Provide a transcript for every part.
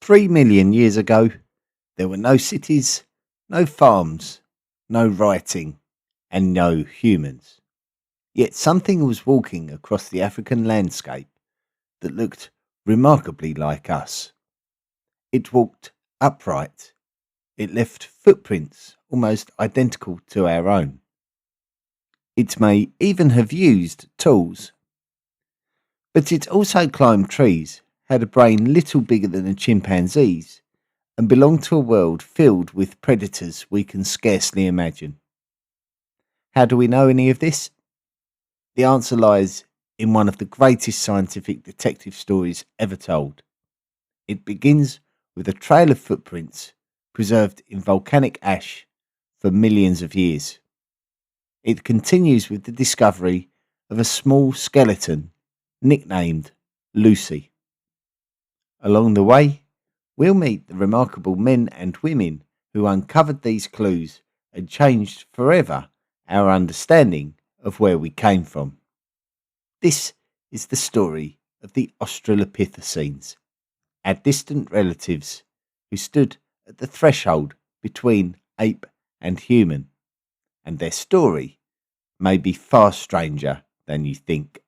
3 million years ago, there were no cities, no farms, no writing, and no humans. Yet something was walking across the African landscape that looked remarkably like us. It walked upright. It left footprints almost identical to our own. It may even have used tools. But it also climbed trees, had a brain little bigger than a chimpanzee's, and belonged to a world filled with predators we can scarcely imagine. How do we know any of this? The answer lies in one of the greatest scientific detective stories ever told. It begins with a trail of footprints preserved in volcanic ash for millions of years. It continues with the discovery of a small skeleton nicknamed Lucy. Along the way, we'll meet the remarkable men and women who uncovered these clues and changed forever our understanding of where we came from. This is the story of the Australopithecines, our distant relatives who stood at the threshold between ape and human, and their story may be far stranger than you think.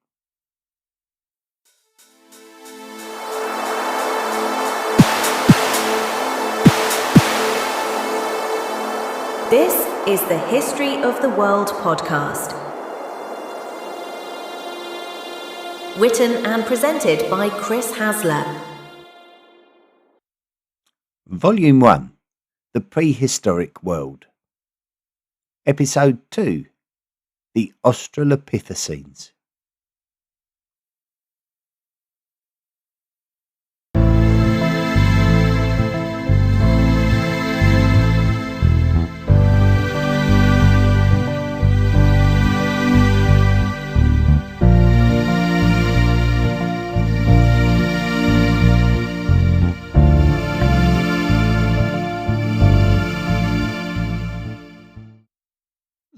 This is the History of the World podcast. Written and presented by Chris Hasler. Volume 1, The Prehistoric World. Episode 2, The Australopithecines.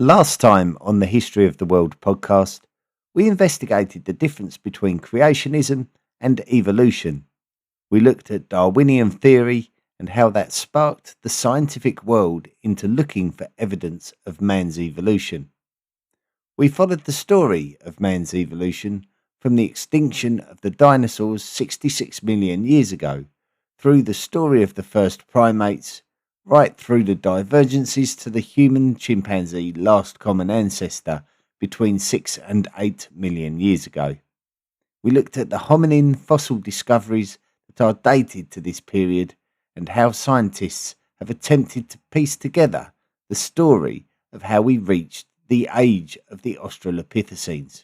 Last time on the History of the World podcast, we investigated the difference between creationism and evolution. We looked at Darwinian theory and how that sparked the scientific world into looking for evidence of man's evolution. We followed the story of man's evolution from the extinction of the dinosaurs 66 million years ago, through the story of the first primates, right through the divergences to the human-chimpanzee last common ancestor between 6 and 8 million years ago. We looked at the hominin fossil discoveries that are dated to this period and how scientists have attempted to piece together the story of how we reached the age of the Australopithecines.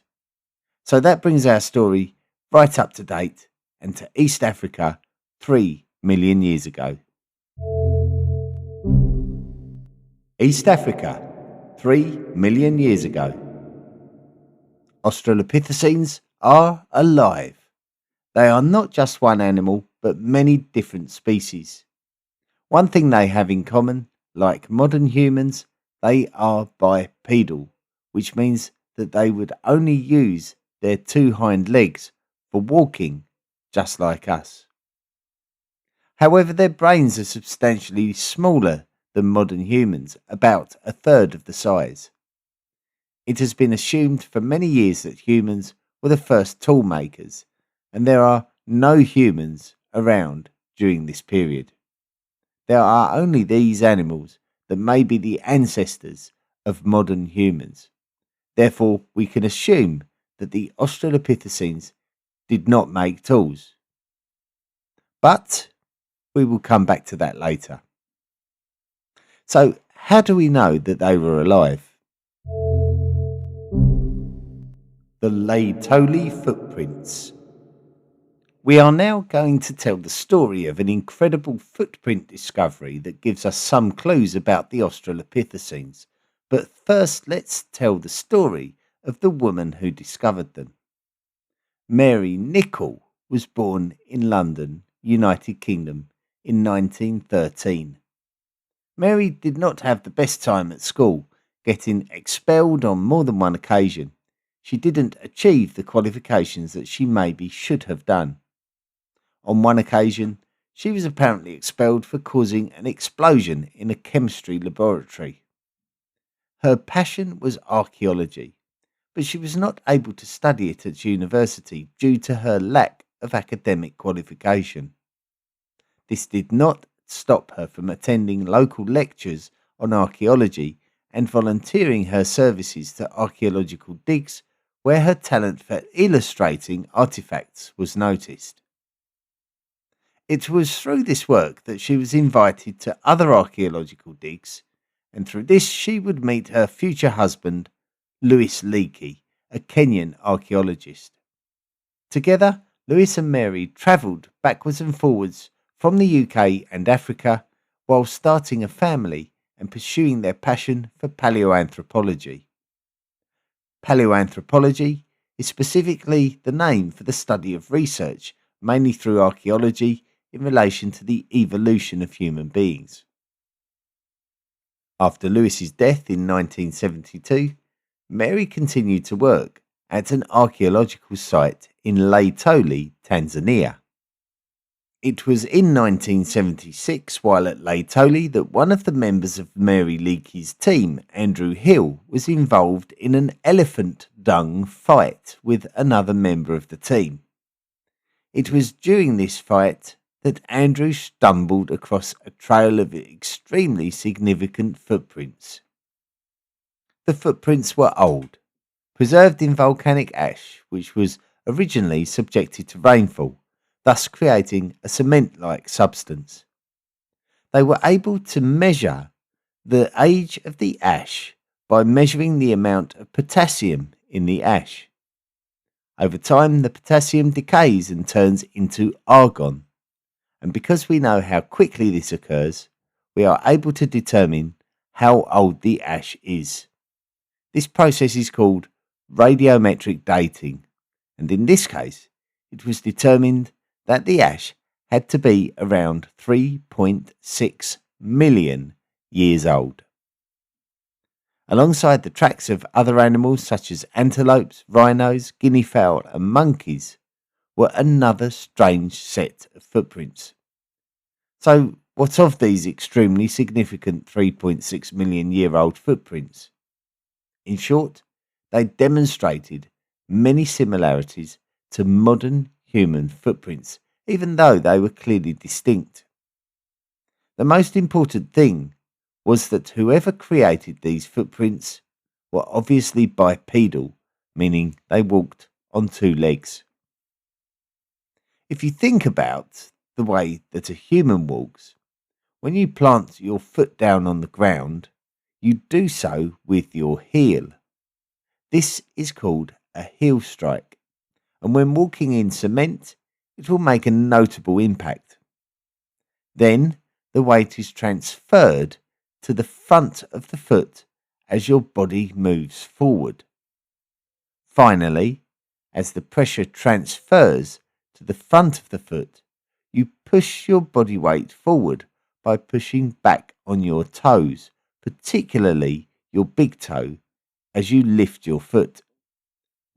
So that brings our story right up to date and to East Africa 3 million years ago. East Africa, 3 million years ago. Australopithecines are alive. They are not just one animal, but many different species. One thing they have in common, like modern humans, they are bipedal, which means that they would only use their 2 hind legs for walking, just like us. However, their brains are substantially smaller than modern humans, about a third of the size. It has been assumed for many years that humans were the first tool makers, and there are no humans around during this period. There are only these animals that may be the ancestors of modern humans. Therefore, we can assume that the Australopithecines did not make tools. But we will come back to that later. So, how do we know that they were alive? The Laetoli Footprints. We are now going to tell the story of an incredible footprint discovery that gives us some clues about the Australopithecines. But first, let's tell the story of the woman who discovered them. Mary Nicol was born in London, United Kingdom, in 1913. Mary did not have the best time at school, getting expelled on more than one occasion. She didn't achieve the qualifications that she maybe should have done. On one occasion, She was apparently expelled for causing an explosion in a chemistry laboratory. Her passion was archaeology, but she was not able to study it at university due to her lack of academic qualification. This did not stop her from attending local lectures on archaeology and volunteering her services to archaeological digs where her talent for illustrating artifacts was noticed. It was through this work that she was invited to other archaeological digs, and through this she would meet her future husband, Lewis Leakey, a Kenyan archaeologist. Together, Lewis and Mary travelled backwards and forwards from the UK and Africa while starting a family and pursuing their passion for paleoanthropology. Paleoanthropology is specifically the name for the study of research, mainly through archaeology, in relation to the evolution of human beings. After Lewis's death in 1972, Mary continued to work at an archaeological site in Laetoli, Tanzania. It was in 1976, while at Laetoli, that one of the members of Mary Leakey's team, Andrew Hill, was involved in an elephant dung fight with another member of the team. It was during this fight that Andrew stumbled across a trail of extremely significant footprints. The footprints were old, preserved in volcanic ash, which was originally subjected to rainfall, thus creating a cement-like substance. They were able to measure the age of the ash by measuring the amount of potassium in the ash. Over time, the potassium decays and turns into argon, and because we know how quickly this occurs, we are able to determine how old the ash is. This process is called radiometric dating, and in this case, it was determined that the ash had to be around 3.6 million years old. Alongside the tracks of other animals such as antelopes, rhinos, guinea fowl and monkeys were another strange set of footprints. So, what of these extremely significant 3.6 million year old footprints? In short, they demonstrated many similarities to modern human footprints, even though they were clearly distinct. The most important thing was that whoever created these footprints were obviously bipedal, meaning they walked on two legs. If you think about the way that a human walks, when you plant your foot down on the ground, you do so with your heel. This is called a heel strike, and when walking in cement, it will make a notable impact. Then the weight is transferred to the front of the foot as your body moves forward. Finally, as the pressure transfers to the front of the foot, you push your body weight forward by pushing back on your toes, particularly your big toe, as you lift your foot.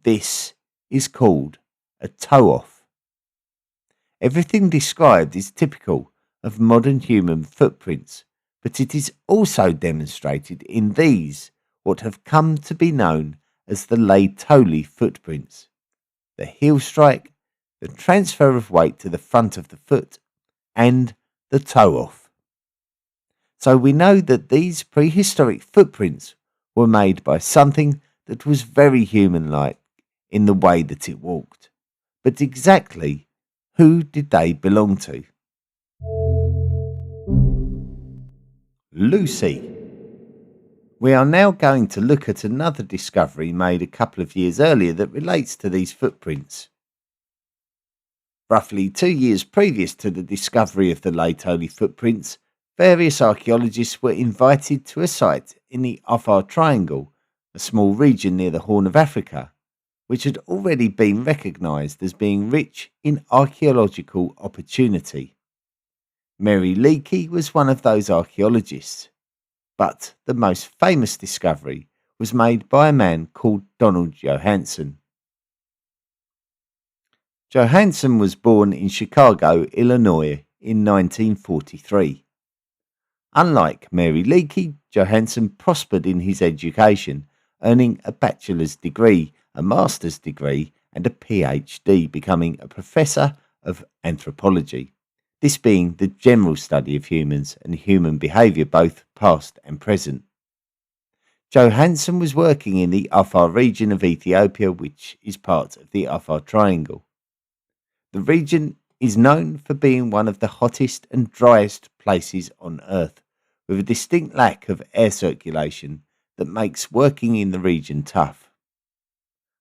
This is called a toe off. Everything described is typical of modern human footprints, but it is also demonstrated in these, what have come to be known as the Laetoli footprints: the heel strike, the transfer of weight to the front of the foot, and the toe off. So we know that these prehistoric footprints were made by something that was very human-like in the way that it walked. But exactly who did they belong to? Lucy. We are now going to look at another discovery made a couple of years earlier that relates to these footprints. Roughly 2 years previous to the discovery of the Laetoli footprints, various archaeologists were invited to a site in the Afar Triangle, a small region near the Horn of Africa, which had already been recognised as being rich in archaeological opportunity. Mary Leakey was one of those archaeologists, but the most famous discovery was made by a man called Donald Johanson. Johanson was born in Chicago, Illinois in 1943. Unlike Mary Leakey, Johansen prospered in his education, earning a bachelor's degree, a master's degree, and a PhD, becoming a professor of anthropology. This being the general study of humans and human behaviour, both past and present. Johansen was working in the Afar region of Ethiopia, which is part of the Afar Triangle. The region is known for being one of the hottest and driest places on Earth, with a distinct lack of air circulation that makes working in the region tough.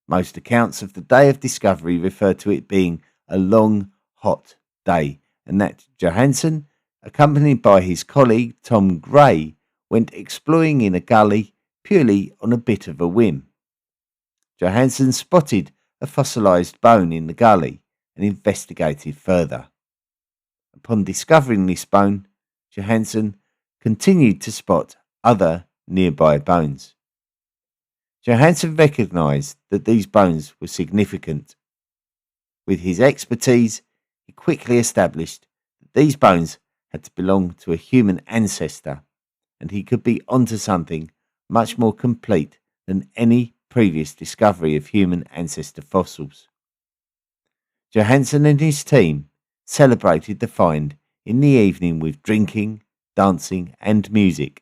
Most accounts of the day of discovery refer to it being a long, hot day, and that Johansen, accompanied by his colleague Tom Gray, went exploring in a gully purely on a bit of a whim. Johansen spotted a fossilised bone in the gully and investigated further. Upon discovering this bone, Johansen continued to spot other nearby bones. Johansen recognised that these bones were significant. With his expertise, he quickly established that these bones had to belong to a human ancestor, and he could be onto something much more complete than any previous discovery of human ancestor fossils. Johansen and his team celebrated the find in the evening with drinking, dancing and music.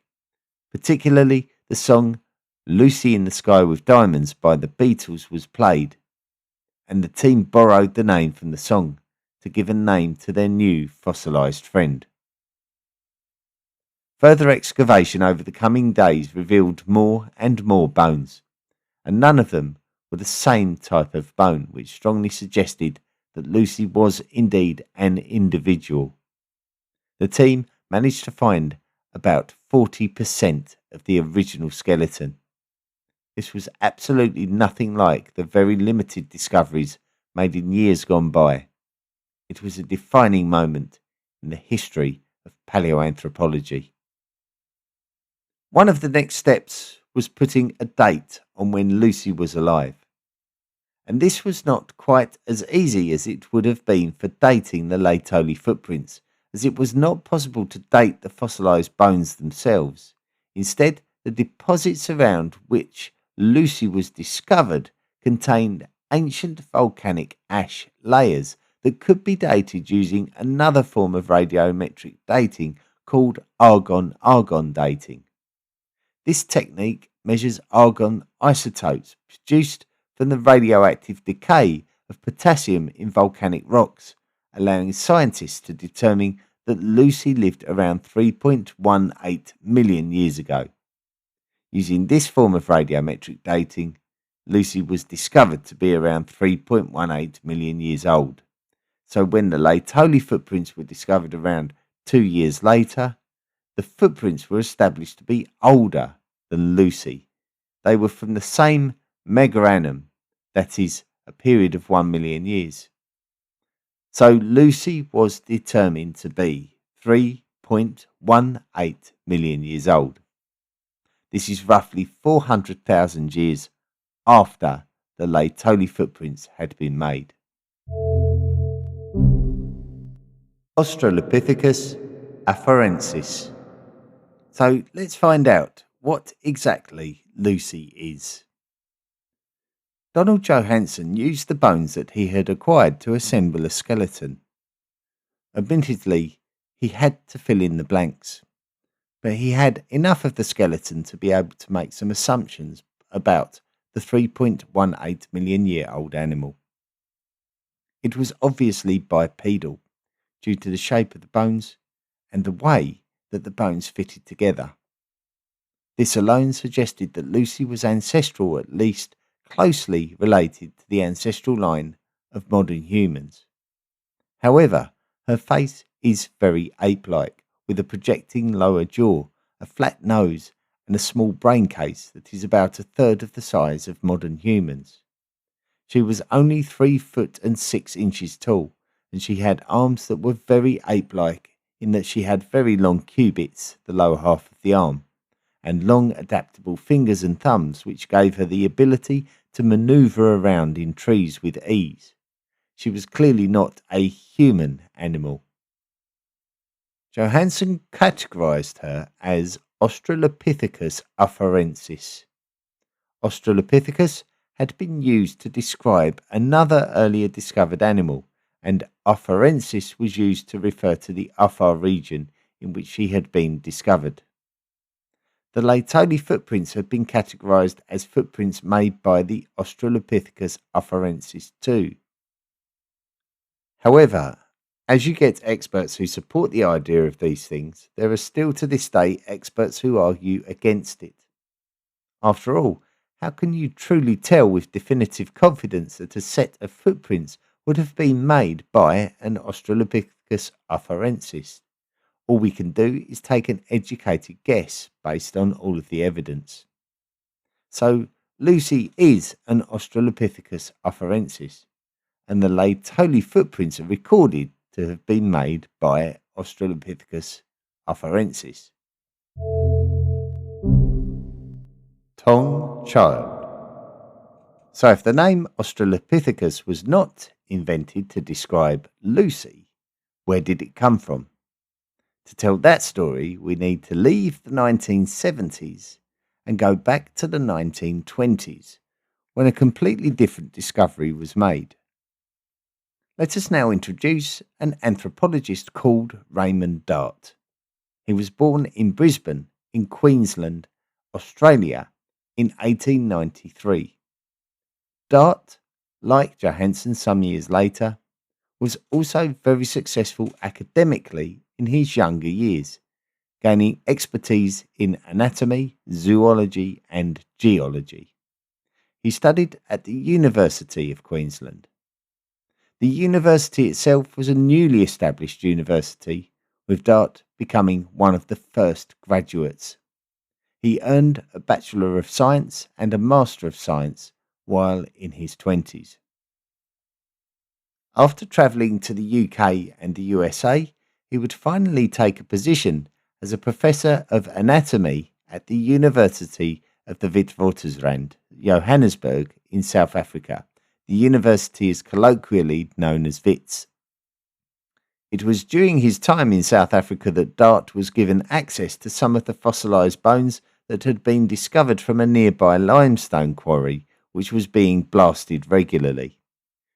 Particularly the song Lucy in the Sky with Diamonds by the Beatles was played, and the team borrowed the name from the song to give a name to their new fossilised friend. Further excavation over the coming days revealed more and more bones, and none of them were the same type of bone, which strongly suggested that Lucy was indeed an individual. The team managed to find about 40% of the original skeleton. This was absolutely nothing like the very limited discoveries made in years gone by. It was a defining moment in the history of paleoanthropology. One of the next steps was putting a date on when Lucy was alive. And this was not quite as easy as it would have been for dating the Laetoli footprints, as it was not possible to date the fossilised bones themselves. Instead, the deposits around which Lucy was discovered contained ancient volcanic ash layers that could be dated using another form of radiometric dating called argon-argon dating. This technique measures argon isotopes produced from the radioactive decay of potassium in volcanic rocks, allowing scientists to determine that Lucy lived around 3.18 million years ago. Using this form of radiometric dating, Lucy was discovered to be around 3.18 million years old. So when the Laetoli footprints were discovered around 2 years later, the footprints were established to be older than Lucy. They were from the same megaannum, that is, a period of 1 million years. So Lucy was determined to be 3.18 million years old. This is roughly 400,000 years after the Laetoli footprints had been made. Australopithecus afarensis. So let's find out what exactly Lucy is. Donald Johansen used the bones that he had acquired to assemble a skeleton. Admittedly, he had to fill in the blanks, but he had enough of the skeleton to be able to make some assumptions about the 3.18 million year old animal. It was obviously bipedal due to the shape of the bones and the way that the bones fitted together. This alone suggested that Lucy was ancestral, at least closely related to the ancestral line of modern humans. However, her face is very ape-like, with a projecting lower jaw, a flat nose, and a small brain case that is about a third of the size of modern humans. She was only 3 foot and 6 inches tall, and she had arms that were very ape-like in that she had very long cubits, the lower half of the arm, and long adaptable fingers and thumbs, which gave her the ability to manoeuvre around in trees with ease. She was clearly not a human animal. Johansen categorized her as Australopithecus afarensis. Australopithecus had been used to describe another earlier discovered animal, and afarensis was used to refer to the Afar region in which she had been discovered. The Laetoli footprints have been categorized as footprints made by the Australopithecus afarensis too. However, as you get experts who support the idea of these things, there are still to this day experts who argue against it. After all, how can you truly tell with definitive confidence that a set of footprints would have been made by an Australopithecus afarensis? All we can do is take an educated guess based on all of the evidence. So, Lucy is an Australopithecus afarensis, and the Laetoli footprints are recorded to have been made by Australopithecus afarensis. Tong child. So if the name Australopithecus was not invented to describe Lucy, where did it come from? To tell that story, we need to leave the 1970s and go back to the 1920s, when a completely different discovery was made. Let us now introduce an anthropologist called Raymond Dart. He was born in Brisbane, in Queensland, Australia, in 1893. Dart, like Johansen some years later, was also very successful academically in his younger years, gaining expertise in anatomy, zoology, and geology. He studied at the University of Queensland. The university itself was a newly established university, with Dart becoming one of the first graduates. He earned a Bachelor of Science and a Master of Science while in his 20s. After travelling to the UK and the USA, he would finally take a position as a Professor of Anatomy at the University of the Witwatersrand, Johannesburg, in South Africa. The university is colloquially known as WITS. It was during his time in South Africa that Dart was given access to some of the fossilised bones that had been discovered from a nearby limestone quarry, which was being blasted regularly.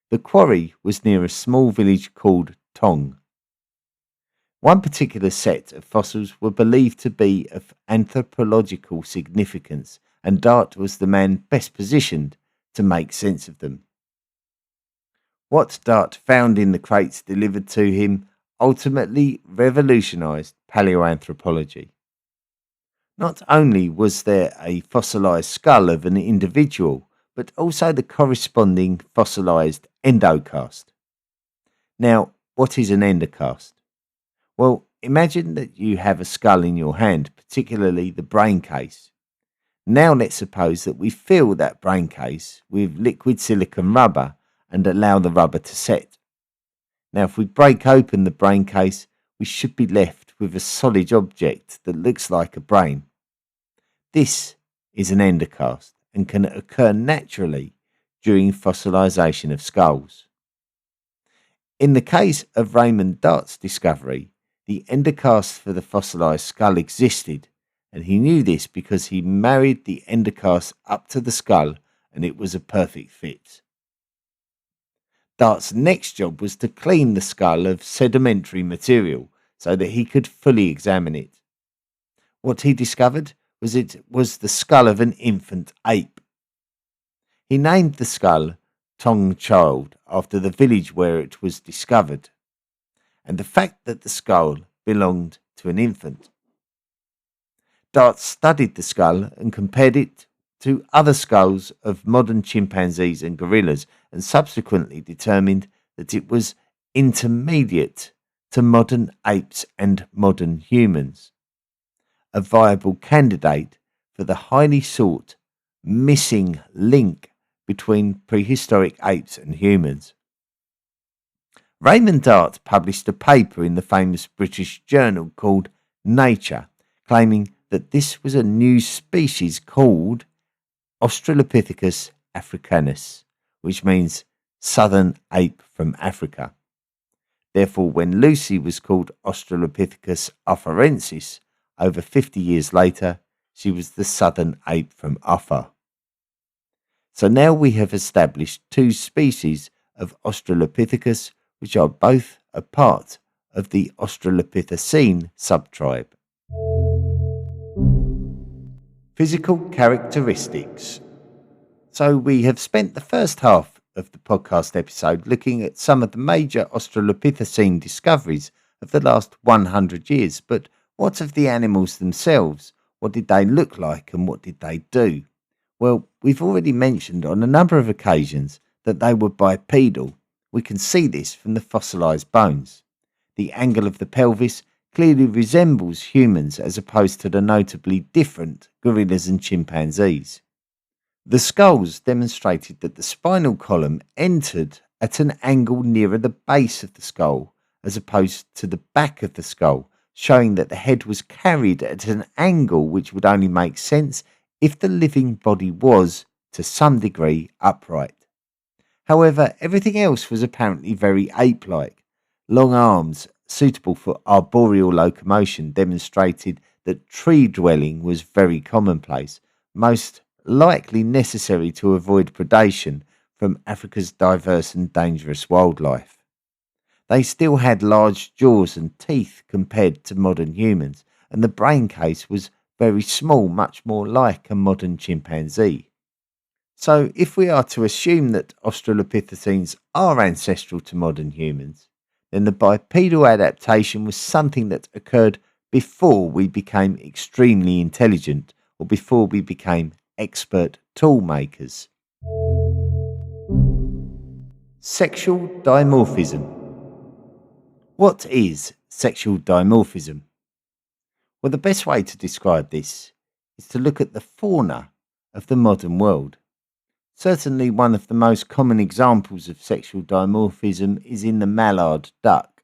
The quarry was near a small village called Tong. One particular set of fossils were believed to be of anthropological significance, and Dart was the man best positioned to make sense of them. What Dart found in the crates delivered to him ultimately revolutionised paleoanthropology. Not only was there a fossilised skull of an individual, but also the corresponding fossilised endocast. Now, what is an endocast? Well, imagine that you have a skull in your hand, particularly the brain case. Now let's suppose that we fill that brain case with liquid silicone rubber and allow the rubber to set. Now, if we break open the brain case, we should be left with a solid object that looks like a brain. This is an endocast and can occur naturally during fossilisation of skulls. In the case of Raymond Dart's discovery, the endocast for the fossilised skull existed, and he knew this because he married the endocast up to the skull and it was a perfect fit. Dart's next job was to clean the skull of sedimentary material so that he could fully examine it. What he discovered was it was the skull of an infant ape. He named the skull Tong Child after the village where it was discovered, and the fact that the skull belonged to an infant. Dart studied the skull and compared it to other skulls of modern chimpanzees and gorillas, and subsequently determined that it was intermediate to modern apes and modern humans, a viable candidate for the highly sought missing link between prehistoric apes and humans. Raymond Dart published a paper in the famous British journal called Nature, claiming that this was a new species called Australopithecus africanus, which means southern ape from Africa. Therefore, when Lucy was called Australopithecus afarensis over 50 years later, she was the southern ape from Uffa. So now we have established two species of Australopithecus, which are both a part of the Australopithecine subtribe. Physical characteristics. So we have spent the first half of the podcast episode looking at some of the major Australopithecine discoveries of the last 100 years. But what of the animals themselves? What did they look like and what did they do? Well, we've already mentioned on a number of occasions that they were bipedal. We can see this from the fossilised bones. The angle of the pelvis clearly resembles humans as opposed to the notably different gorillas and chimpanzees. The skulls demonstrated that the spinal column entered at an angle nearer the base of the skull as opposed to the back of the skull, showing that the head was carried at an angle which would only make sense if the living body was, to some degree, upright. However, everything else was apparently very ape-like. Long arms, suitable for arboreal locomotion, demonstrated that tree dwelling was very commonplace, most likely necessary to avoid predation from Africa's diverse and dangerous wildlife. They still had large jaws and teeth compared to modern humans, and the brain case was very small, much more like a modern chimpanzee. So if we are to assume that Australopithecines are ancestral to modern humans, then the bipedal adaptation was something that occurred before we became extremely intelligent or before we became expert tool makers. Sexual dimorphism. What is sexual dimorphism? Well, the best way to describe this is to look at the fauna of the modern world. Certainly one of the most common examples of sexual dimorphism is in the mallard duck.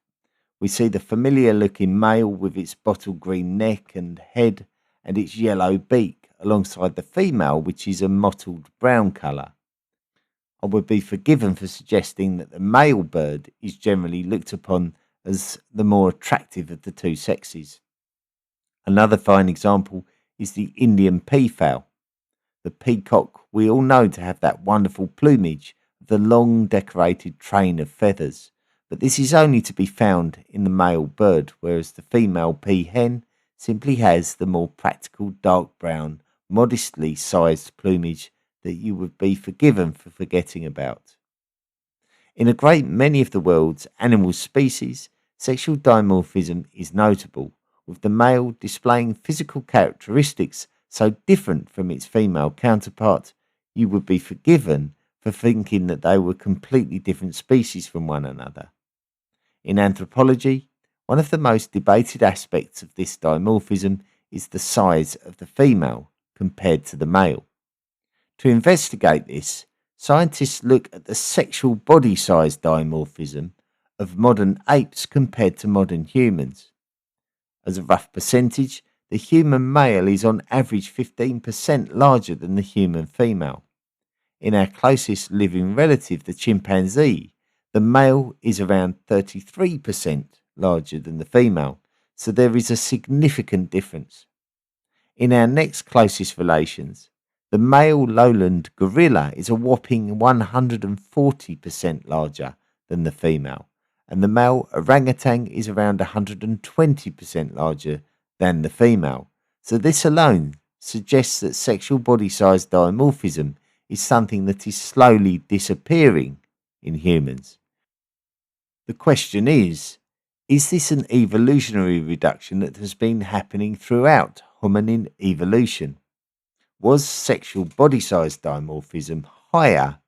We see the familiar looking male with its bottle green neck and head and its yellow beak alongside the female, which is a mottled brown colour. I would be forgiven for suggesting that the male bird is generally looked upon as the more attractive of the two sexes. Another fine example is the Indian peafowl. The peacock we all know to have that wonderful plumage, the long decorated train of feathers, but this is only to be found in the male bird, whereas the female peahen simply has the more practical dark brown, modestly sized plumage that you would be forgiven for forgetting about. In a great many of the world's animal species, sexual dimorphism is notable, with the male displaying physical characteristics so different from its female counterpart, you would be forgiven for thinking that they were completely different species from one another. In anthropology, one of the most debated aspects of this dimorphism is the size of the female compared to the male. To investigate this, scientists look at the sexual body size dimorphism of modern apes compared to modern humans. As a rough percentage, the human male is on average 15% larger than the human female. In our closest living relative, the chimpanzee, the male is around 33% larger than the female, so there is a significant difference. In our next closest relations, the male lowland gorilla is a whopping 140% larger than the female, and the male orangutan is around 120% larger than the female. So this alone suggests that sexual body size dimorphism is something that is slowly disappearing in humans. The question is this an evolutionary reduction that has been happening throughout hominin evolution? Was sexual body size dimorphism higher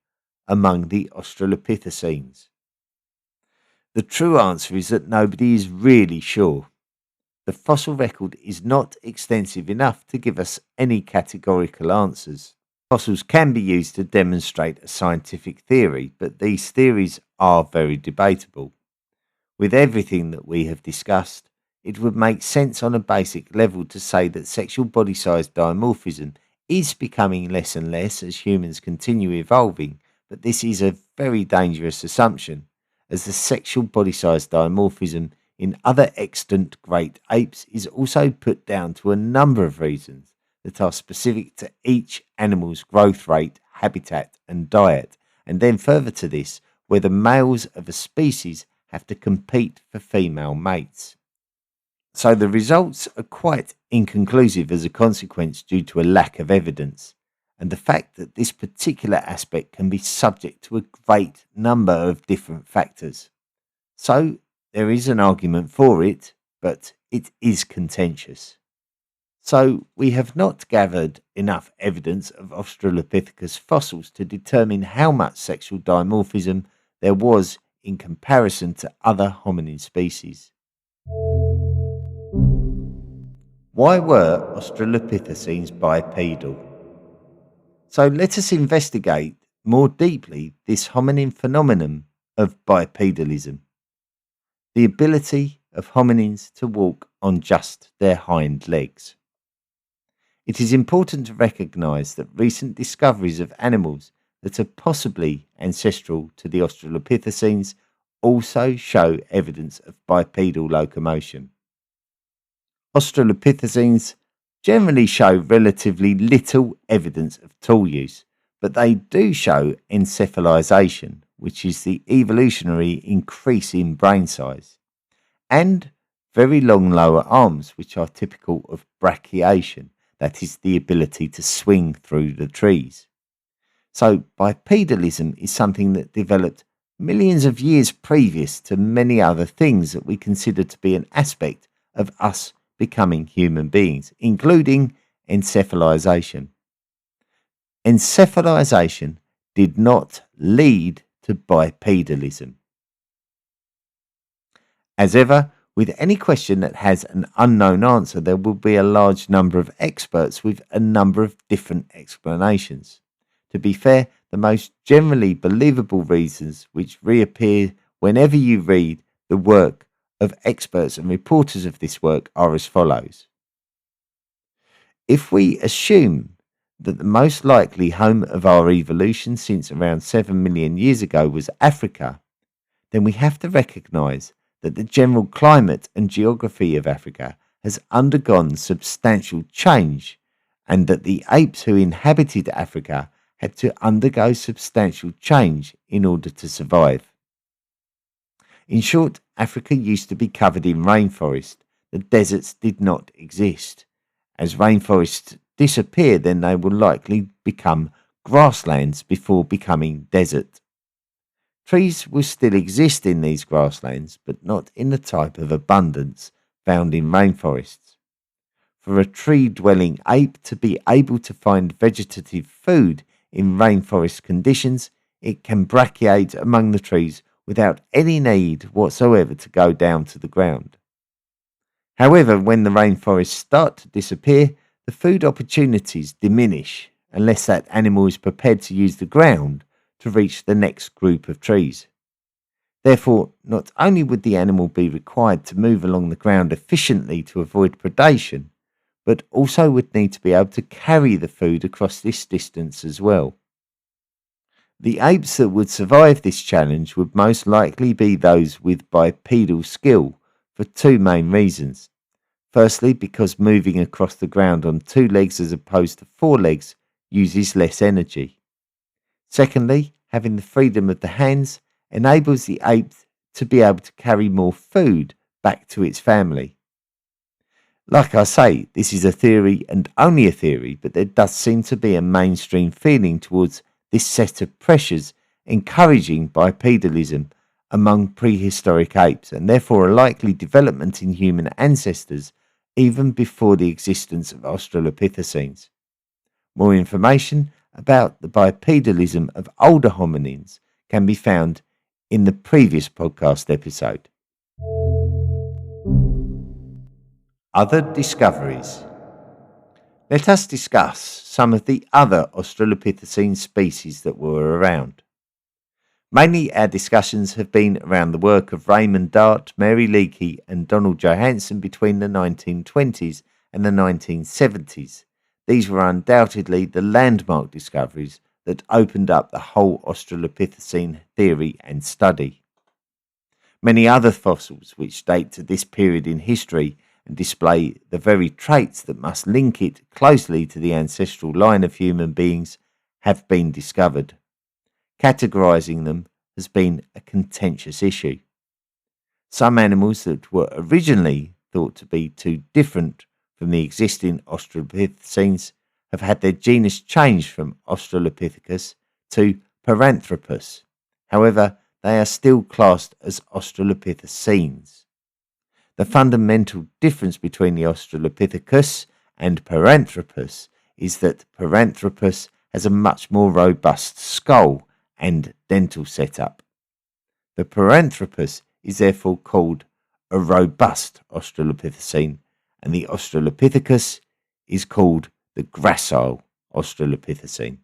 among the Australopithecines? The true answer is that nobody is really sure. The fossil record is not extensive enough to give us any categorical answers. Fossils can be used to demonstrate a scientific theory, but these theories are very debatable. With everything that we have discussed, it would make sense on a basic level to say that sexual body size dimorphism is becoming less and less as humans continue evolving, but this is a very dangerous assumption, as the sexual body size dimorphism in other extant great apes is also put down to a number of reasons that are specific to each animal's growth rate, habitat, and diet, and then further to this, whether males of a species have to compete for female mates. So the results are quite inconclusive as a consequence due to a lack of evidence, and the fact that this particular aspect can be subject to a great number of different factors. So there is an argument for it, but it is contentious. So we have not gathered enough evidence of Australopithecus fossils to determine how much sexual dimorphism there was in comparison to other hominin species. Why were Australopithecines bipedal? So let us investigate more deeply this hominin phenomenon of bipedalism, the ability of hominins to walk on just their hind legs. It is important to recognise that recent discoveries of animals that are possibly ancestral to the Australopithecines also show evidence of bipedal locomotion. Australopithecines generally show relatively little evidence of tool use, but they do show encephalization, which is the evolutionary increase in brain size, and very long lower arms, which are typical of brachiation, that is the ability to swing through the trees. So bipedalism is something that developed millions of years previous to many other things that we consider to be an aspect of us becoming human beings, including encephalization. Encephalization did not lead to bipedalism. As ever, with any question that has an unknown answer, there will be a large number of experts with a number of different explanations. To be fair, the most generally believable reasons which reappear whenever you read the work of experts and reporters of this work are as follows. If we assume that the most likely home of our evolution since around 7 million years ago was Africa, then we have to recognise that the general climate and geography of Africa has undergone substantial change, and that the apes who inhabited Africa had to undergo substantial change in order to survive. In short, Africa used to be covered in rainforest. The deserts did not exist. As rainforests disappear, then they will likely become grasslands before becoming desert. Trees will still exist in these grasslands, but not in the type of abundance found in rainforests. For a tree-dwelling ape to be able to find vegetative food in rainforest conditions, it can brachiate among the trees without any need whatsoever to go down to the ground. However, when the rainforests start to disappear, the food opportunities diminish unless that animal is prepared to use the ground to reach the next group of trees. Therefore, not only would the animal be required to move along the ground efficiently to avoid predation, but also would need to be able to carry the food across this distance as well. The apes that would survive this challenge would most likely be those with bipedal skill for two main reasons. Firstly, because moving across the ground on 2 legs as opposed to 4 legs uses less energy. Secondly, having the freedom of the hands enables the ape to be able to carry more food back to its family. Like I say, this is a theory and only a theory, but there does seem to be a mainstream feeling towards this set of pressures encouraging bipedalism among prehistoric apes, and therefore a likely development in human ancestors even before the existence of Australopithecines. More information about the bipedalism of older hominins can be found in the previous podcast episode. Other discoveries. Let us discuss some of the other Australopithecine species that were around. Mainly our discussions have been around the work of Raymond Dart, Mary Leakey and Donald Johanson between the 1920s and the 1970s. These were undoubtedly the landmark discoveries that opened up the whole Australopithecine theory and study. Many other fossils which date to this period in history and display the very traits that must link it closely to the ancestral line of human beings have been discovered. Categorizing them has been a contentious issue. Some animals that were originally thought to be too different from the existing Australopithecines have had their genus changed from Australopithecus to Paranthropus. However, they are still classed as Australopithecines. The fundamental difference between the Australopithecus and Paranthropus is that Paranthropus has a much more robust skull and dental setup. The Paranthropus is therefore called a robust Australopithecine, and the Australopithecus is called the gracile Australopithecine.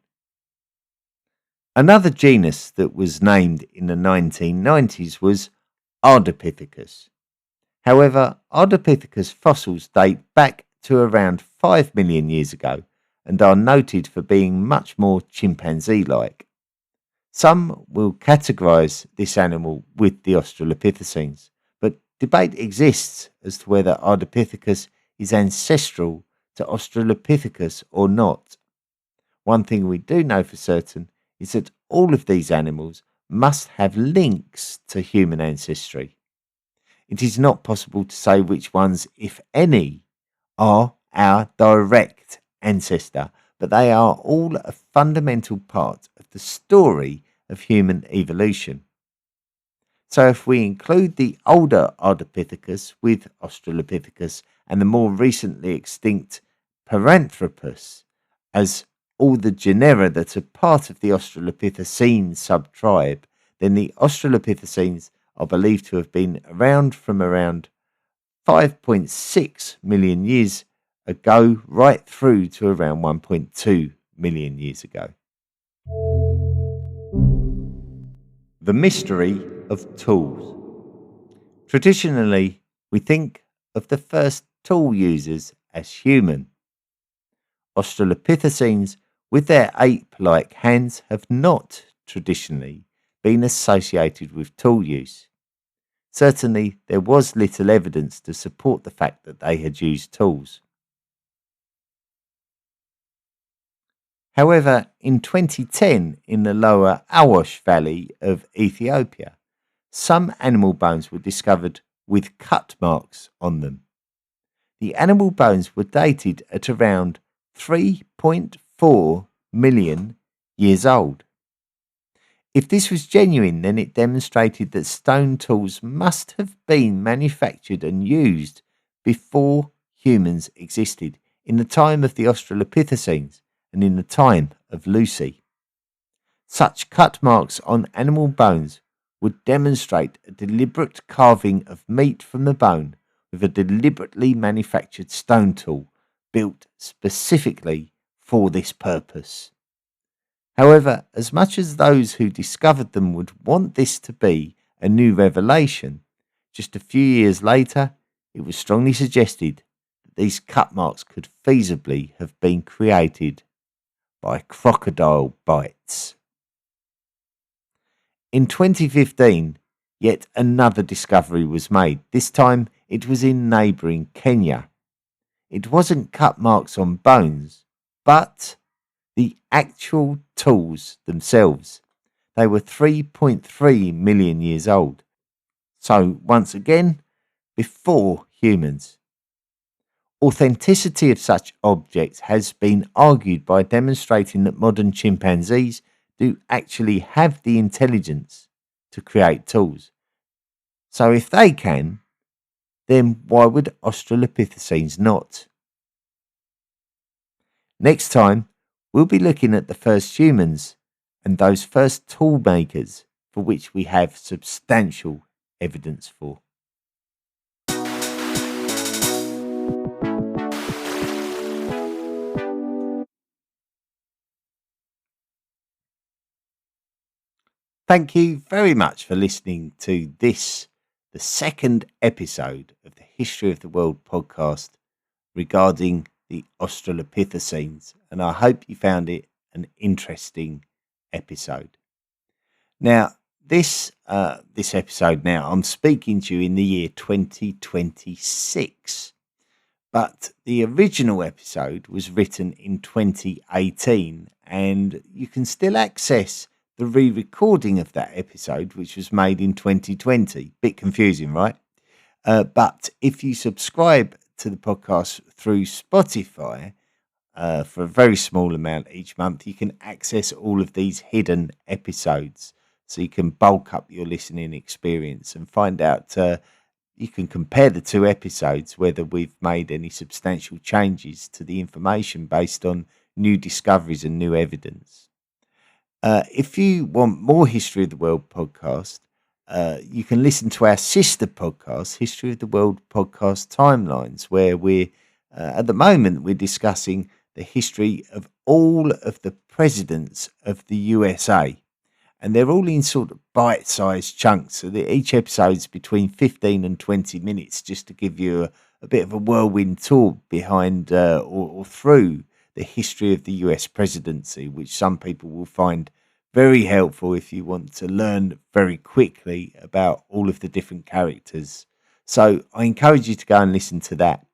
Another genus that was named in the 1990s was Ardipithecus. However, Ardipithecus fossils date back to around 5 million years ago and are noted for being much more chimpanzee-like. Some will categorise this animal with the Australopithecines, but debate exists as to whether Ardipithecus is ancestral to Australopithecus or not. One thing we do know for certain is that all of these animals must have links to human ancestry. It is not possible to say which ones, if any, are our direct ancestor, but they are all a fundamental part of the story of human evolution. So if we include the older Ardipithecus with Australopithecus and the more recently extinct Paranthropus as all the genera that are part of the Australopithecine subtribe, then the Australopithecines are believed to have been around from around 5.6 million years ago right through to around 1.2 million years ago. The mystery of tools. Traditionally, we think of the first tool users as human. Australopithecines with their ape-like hands have not traditionally been associated with tool use. Certainly, there was little evidence to support the fact that they had used tools. However, in 2010, in the lower Awash Valley of Ethiopia, some animal bones were discovered with cut marks on them. The animal bones were dated at around 3.4 million years old. If this was genuine, then it demonstrated that stone tools must have been manufactured and used before humans existed, in the time of the Australopithecines and in the time of Lucy. Such cut marks on animal bones would demonstrate a deliberate carving of meat from the bone with a deliberately manufactured stone tool built specifically for this purpose. However, as much as those who discovered them would want this to be a new revelation, just a few years later, it was strongly suggested that these cut marks could feasibly have been created by crocodile bites. In 2015, yet another discovery was made. This time it was in neighbouring Kenya. It wasn't cut marks on bones, but the actual tools themselves. They were 3.3 million years old. So, once again, before humans. Authenticity of such objects has been argued by demonstrating that modern chimpanzees do actually have the intelligence to create tools. So if they can, then why would Australopithecines not? Next time, we'll be looking at the first humans and those first tool makers for which we have substantial evidence for. Thank you very much for listening to this, the second episode of the History of the World podcast regarding the Australopithecines, and I hope you found it an interesting episode. Now, this episode now, I'm speaking to you in the year 2026, but the original episode was written in 2018, and you can still access the re-recording of that episode, which was made in 2020. Bit confusing, right? But if you subscribe to the podcast through Spotify for a very small amount each month, you can access all of these hidden episodes. So you can bulk up your listening experience and find out, you can compare the two episodes, whether we've made any substantial changes to the information based on new discoveries and new evidence. If you want more History of the World podcast, you can listen to our sister podcast, History of the World Podcast Timelines, where at the moment, we're discussing the history of all of the presidents of the USA. And they're all in sort of bite-sized chunks. So each episode's between 15 and 20 minutes, just to give you a bit of a whirlwind tour behind or through the history of the US presidency, which some people will find very helpful if you want to learn very quickly about all of the different characters. So I encourage you to go and listen to that.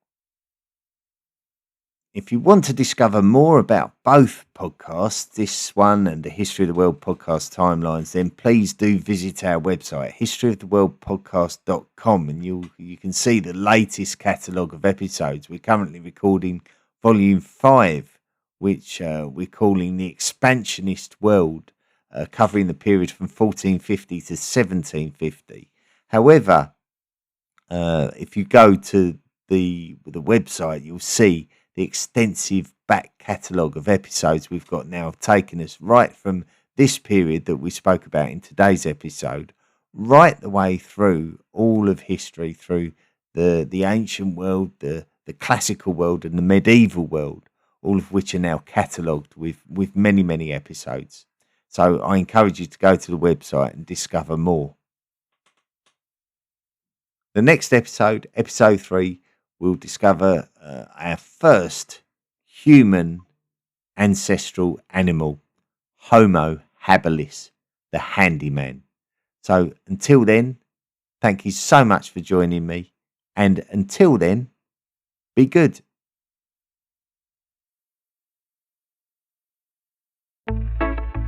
If you want to discover more about both podcasts, this one and the History of the World Podcast Timelines, then please do visit our website, historyoftheworldpodcast.com, and you can see the latest catalogue of episodes. We're currently recording Volume 5, which we're calling The Expansionist World, covering the period from 1450 to 1750. However, if you go to the website, you'll see the extensive back catalogue of episodes we've got now have taken us right from this period that we spoke about in today's episode, right the way through all of history, through the ancient world, the classical world and the medieval world, all of which are now catalogued with many, many episodes. So I encourage you to go to the website and discover more. The next episode, episode 3, we'll discover our first human ancestral animal, Homo habilis, the handyman. So until then, thank you so much for joining me. And until then, be good.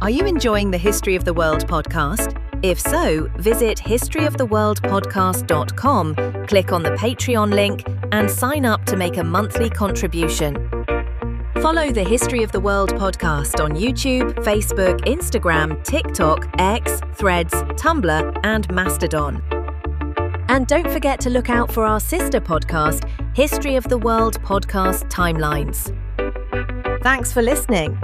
Are you enjoying the History of the World podcast? If so, visit historyoftheworldpodcast.com, click on the Patreon link, and sign up to make a monthly contribution. Follow the History of the World podcast on YouTube, Facebook, Instagram, TikTok, X, Threads, Tumblr, and Mastodon. And don't forget to look out for our sister podcast, History of the World Podcast Timelines. Thanks for listening.